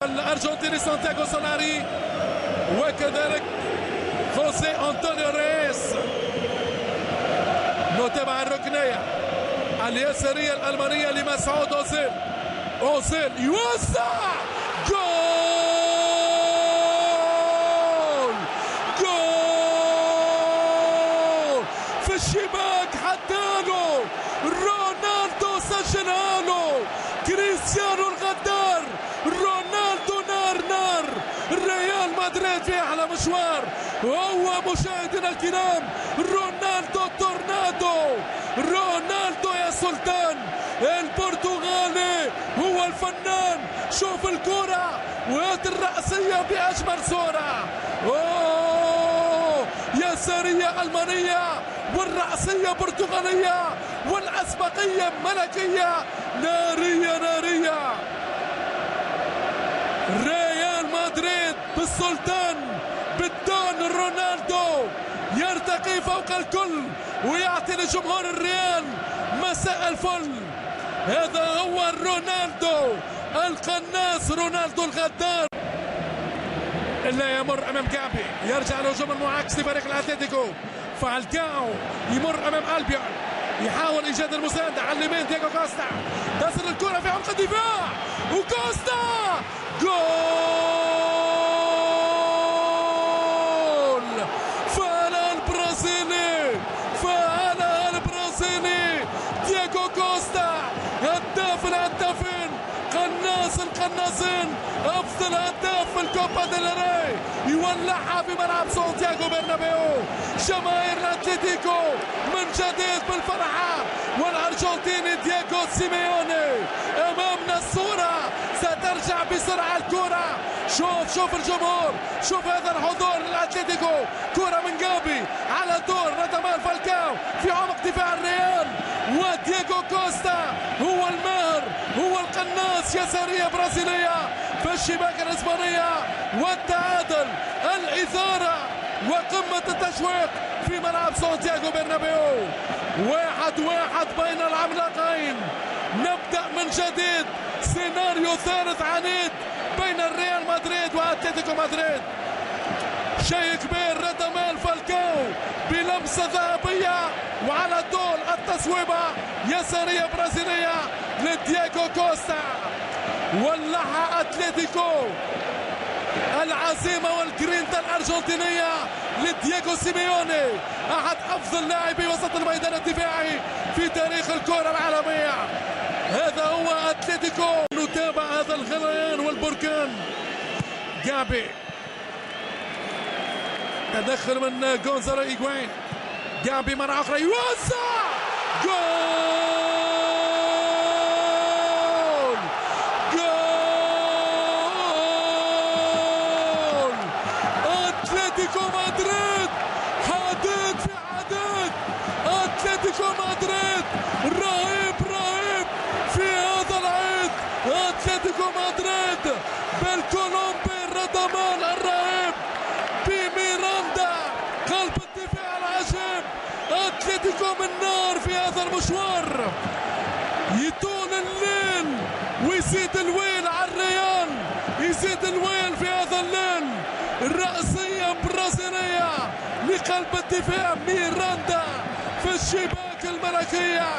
الأرجنتيني سانتياغو سولاري وكذلك خوسي أنطونيو ريس. نتابع الركنية اليسارية الألمانية لمسعود أوزيل. أوزيل يوسع، جول جول في الشباك، حداله رونالدو، سجلها له كريستيانو الغدار. رونالدو نار نار، ريال مدريد في أحلى مشوار. هو مشاهدينا الكرام رونالدو تورنادو، رونالدو يا سلطان البرتغالي هو الفنان. شوف الكرة وهات الرأسية بأجمل صورة. أوه، يسارية ألمانية والرأسية برتغالية والأسبقية ملكية نارية نارية. ريال مدريد بالسلطان بالدون رونالدو يرتقي فوق الكل ويعطي لجمهور الريال مساء الفل. هذا هو رونالدو القناص، رونالدو الغدار. لا يمر امام جابي، يرجع الهجوم المعاكس لفريق الاتليتيكو. فالكاو يمر امام البيون، يحاول ايجاد المساندة على اليمين. دييغو كوستا تصل الكرة في عمق الدفاع، وكوستا جول. فعلها البرازيلي، فعلها البرازيلي دييغو كوستا، هداف الهدافين، قناص القناصين، افضل هداف في الكوبا ديل ري. يولعها في ملعب سانتياغو برنابيو. جماهير الاتليتيكو من جديد بالفرحة، والارجنتيني دييغو سيميوني امامنا. الصورة سترجع بسرعة الكرة. شوف الجمهور، شوف هذا الحضور للاتليتيكو. كرة من جابي على دور رادامال فالكاو في عمق دفاع الريال، ودييغو كوستا هو الماهر، هو القناص. يسارية برازيلية في الشباك الإسبانية، والتعادل، الإثارة وقمة التشويق في ملعب سانتياغو برنابيو. 1-1 بين العملاقين. نبدأ من جديد سيناريو ثالث عنيد بين الريال مدريد واتلتيكو مدريد. شيء كبير، رادامال فالكاو بلمسة ذهبية وعلى طول التصويبة يسارية برازيلية لدييغو كوستا. ولعها اتلتيكو. العزيمة والجرينتا الأرجنتينية لدييغو سيميوني، أحد أفضل لاعبي وسط الميدان الدفاعي في تاريخ الكرة العالمية. هذا هو اتلتيكو. نتابع هذا الغليان والبركان. جابي، تدخل من غونزالو إيغوين. جابي مرة أخرى يوسع، جول جول. أتلتيكو مدريد حديد في عديد. أتلتيكو مدريد رهيب رهيب في هذا العيد. أتلتيكو مدريد بالكولومبي رادامال الرهيب، بميراندا قلب الدفاع العجيب. اتلتيكو من نار في هذا المشوار، يطول الليل ويزيد الويل على الريال، يزيد الويل في هذا الليل. الرأسية برازيلية لقلب الدفاع ميراندا في الشباك الملكية.